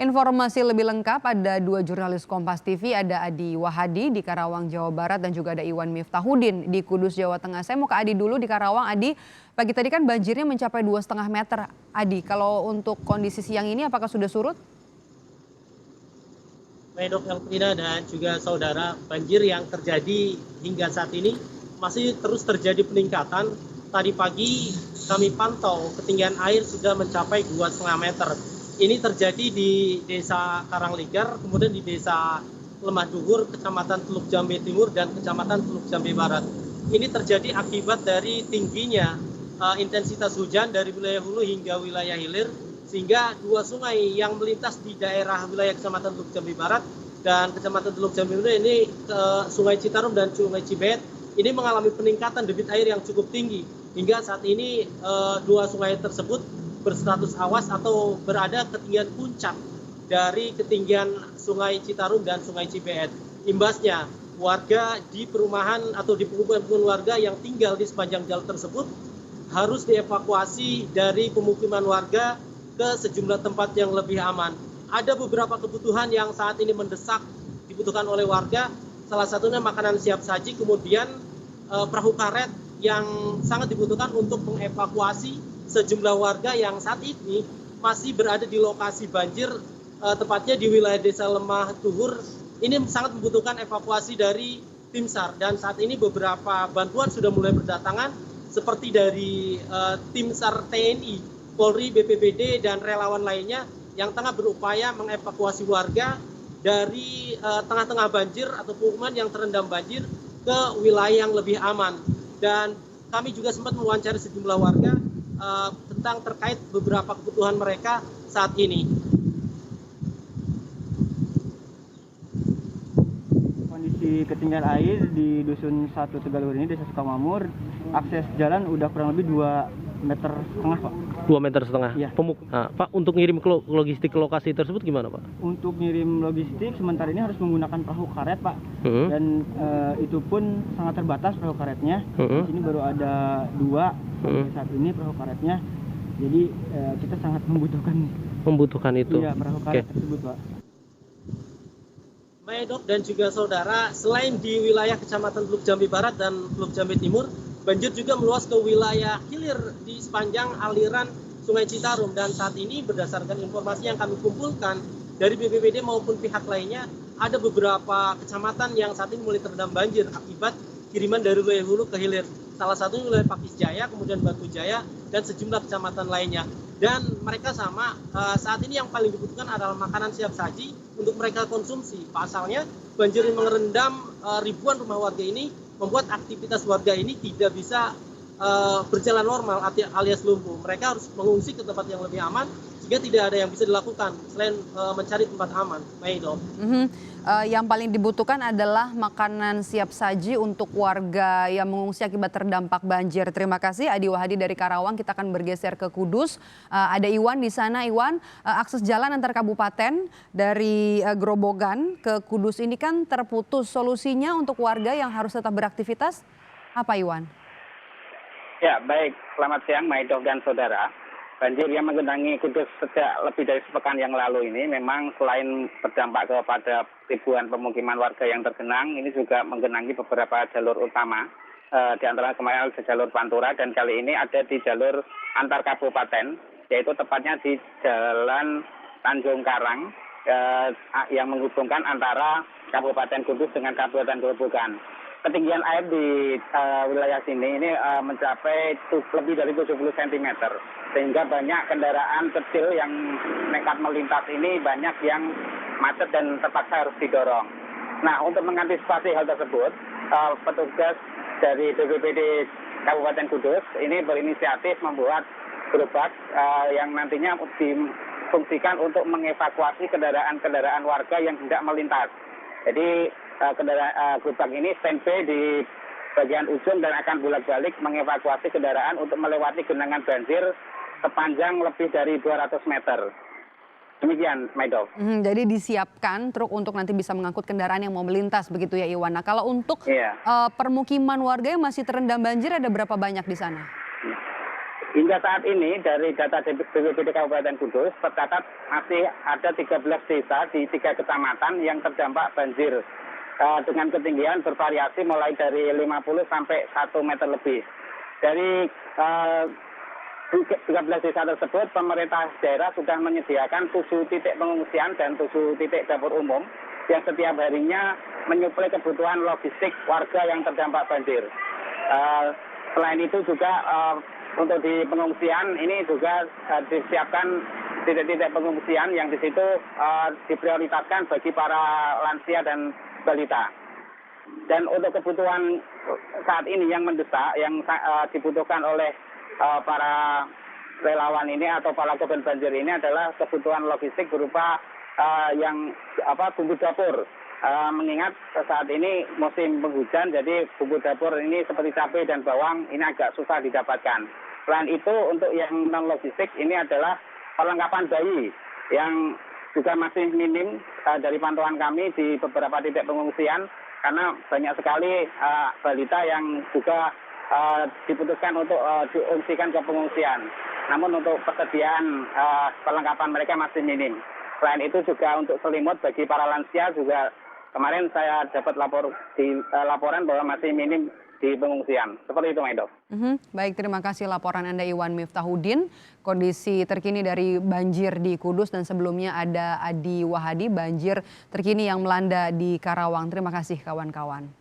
Informasi lebih lengkap ada dua jurnalis Kompas TV, ada Adi Wahadi di Karawang, Jawa Barat dan juga ada Iwan Miftahudin di Kudus, Jawa Tengah. Saya mau ke Adi dulu di Karawang. Adi, pagi tadi kan banjirnya mencapai 2,5 meter. Adi, kalau untuk kondisi siang ini apakah sudah surut? Baik Elvira dan juga saudara, banjir yang terjadi hingga saat ini masih terus terjadi peningkatan. Tadi pagi kami pantau ketinggian air sudah mencapai 2,5 meter. Ini terjadi di Desa Karangligar, kemudian di Desa Lemah Duhur, Kecamatan Teluk Jambe Timur dan Kecamatan Teluk Jambe Barat. Ini terjadi akibat dari tingginya intensitas hujan dari wilayah hulu hingga wilayah hilir, sehingga dua sungai yang melintas di daerah wilayah Kecamatan Teluk Jambe Barat dan Kecamatan Teluk Jambe Timur ini Sungai Citarum dan Sungai Cibeet ini mengalami peningkatan debit air yang cukup tinggi. Hingga saat ini dua sungai tersebut berstatus awas atau berada ketinggian puncak dari ketinggian Sungai Citarum dan Sungai Cibeet. Imbasnya, warga di perumahan atau di pemukiman warga yang tinggal di sepanjang jalur tersebut harus dievakuasi dari pemukiman warga ke sejumlah tempat yang lebih aman. Ada beberapa kebutuhan yang saat ini mendesak dibutuhkan oleh warga, salah satunya makanan siap saji, kemudian perahu karet yang sangat dibutuhkan untuk mengevakuasi sejumlah warga yang saat ini masih berada di lokasi banjir, tepatnya di wilayah Desa Lemah Duhur. Ini sangat membutuhkan evakuasi dari tim SAR, dan saat ini beberapa bantuan sudah mulai berdatangan seperti dari tim SAR TNI, Polri, BPBD, dan relawan lainnya yang tengah berupaya mengevakuasi warga dari tengah-tengah banjir atau pemukiman yang terendam banjir ke wilayah yang lebih aman. Dan kami juga sempat mewawancari sejumlah warga tentang terkait beberapa kebutuhan mereka saat ini. Kondisi ketinggian air di Dusun 1 Tegaluhur ini, Desa Sukamamur, akses jalan udah kurang lebih 2,5 meter, Pak. 2,5 meter? Ya. Pak, untuk ngirim logistik ke lokasi tersebut gimana, Pak? Untuk ngirim logistik sementara ini harus menggunakan perahu karet, Pak. Dan itu pun sangat terbatas perahu karetnya. Di sini baru ada 2 saat ini perahu karetnya. Jadi kita sangat membutuhkan itu. Iya, perahu karet tersebut, Pak. Maedok dan juga saudara, selain di wilayah Kecamatan Teluk Jambe Barat dan Teluk Jambe Timur, banjir juga meluas ke wilayah hilir di sepanjang aliran Sungai Citarum. Dan saat ini berdasarkan informasi yang kami kumpulkan dari BPBD maupun pihak lainnya, ada beberapa kecamatan yang saat ini mulai terendam banjir akibat kiriman dari wilayah hulu ke hilir. Salah satunya wilayah Pakis Jaya, kemudian Batu Jaya, dan sejumlah kecamatan lainnya. Dan mereka sama, saat ini yang paling dibutuhkan adalah makanan siap saji untuk mereka konsumsi. Pasalnya, banjir yang merendam ribuan rumah warga ini membuat aktivitas warga ini tidak bisa berjalan normal alias lumpuh. Mereka harus mengungsi ke tempat yang lebih aman sehingga tidak ada yang bisa dilakukan selain mencari tempat aman. Yang paling dibutuhkan adalah makanan siap saji untuk warga yang mengungsi akibat terdampak banjir. Terima kasih Adi Wahadi dari Karawang. Kita akan bergeser ke Kudus. Ada Iwan di sana. Iwan, akses jalan antar kabupaten dari Grobogan ke Kudus ini kan terputus. Solusinya untuk warga yang harus tetap beraktivitas apa, Iwan? Ya, baik. Selamat siang, Maidok dan saudara. Banjir yang menggenangi Kudus sejak lebih dari sepekan yang lalu ini memang selain berdampak kepada ribuan pemukiman warga yang tergenang, ini juga menggenangi beberapa jalur utama. Di antara kemarin ada jalur Pantura dan kali ini ada di jalur antar kabupaten, yaitu tepatnya di Jalan Tanjung Karang yang menghubungkan antara Kabupaten Kudus dengan Kabupaten Grobogan. Ketinggian air di wilayah sini ini mencapai lebih dari 70 cm. Sehingga banyak kendaraan kecil yang nekat melintas ini banyak yang macet dan terpaksa harus didorong. Nah, untuk mengantisipasi hal tersebut, petugas dari BPBD Kabupaten Kudus ini berinisiatif membuat gerobak yang nantinya difungsikan untuk mengevakuasi kendaraan-kendaraan warga yang hendak melintas. Jadi gerobak ini standby di bagian ujung dan akan bolak-balik mengevakuasi kendaraan untuk melewati genangan banjir sepanjang lebih dari 200 meter. Demikian, Maidok. Jadi disiapkan truk untuk nanti bisa mengangkut kendaraan yang mau melintas begitu ya, Iwan. Nah, kalau untuk permukiman warga yang masih terendam banjir ada berapa banyak di sana? Hingga saat ini dari data BPBD Kabupaten Kudus tercatat masih ada 13 desa di 3 kecamatan yang terdampak banjir dengan ketinggian bervariasi mulai dari 50 sampai 1 meter lebih. Dari 13 desa tersebut, pemerintah daerah sudah menyediakan 7 titik pengungsian dan 7 titik dapur umum yang setiap harinya menyuplai kebutuhan logistik warga yang terdampak banjir. Selain itu juga untuk di pengungsian ini juga disiapkan titik-titik pengungsian yang di situ diprioritaskan bagi para lansia dan balita. Dan untuk kebutuhan saat ini yang mendesak, yang dibutuhkan oleh para relawan ini atau para korban banjir ini adalah kebutuhan logistik berupa bumbu dapur. Mengingat saat ini musim penghujan, jadi bumbu dapur ini seperti cabai dan bawang ini agak susah didapatkan. Selain itu, untuk yang non logistik ini adalah perlengkapan bayi yang juga masih minim dari pantauan kami di beberapa titik pengungsian, karena banyak sekali balita yang juga diputuskan untuk diungsikan ke pengungsian. Namun untuk persediaan perlengkapan mereka masih minim. Selain itu juga untuk selimut bagi para lansia juga kemarin saya dapat laporan bahwa masih minim di pengungsian. Seperti itu, Maido. Baik, terima kasih laporan Anda Iwan Miftahudin. Kondisi terkini dari banjir di Kudus dan sebelumnya ada Adi Wahadi, banjir terkini yang melanda di Karawang. Terima kasih kawan-kawan.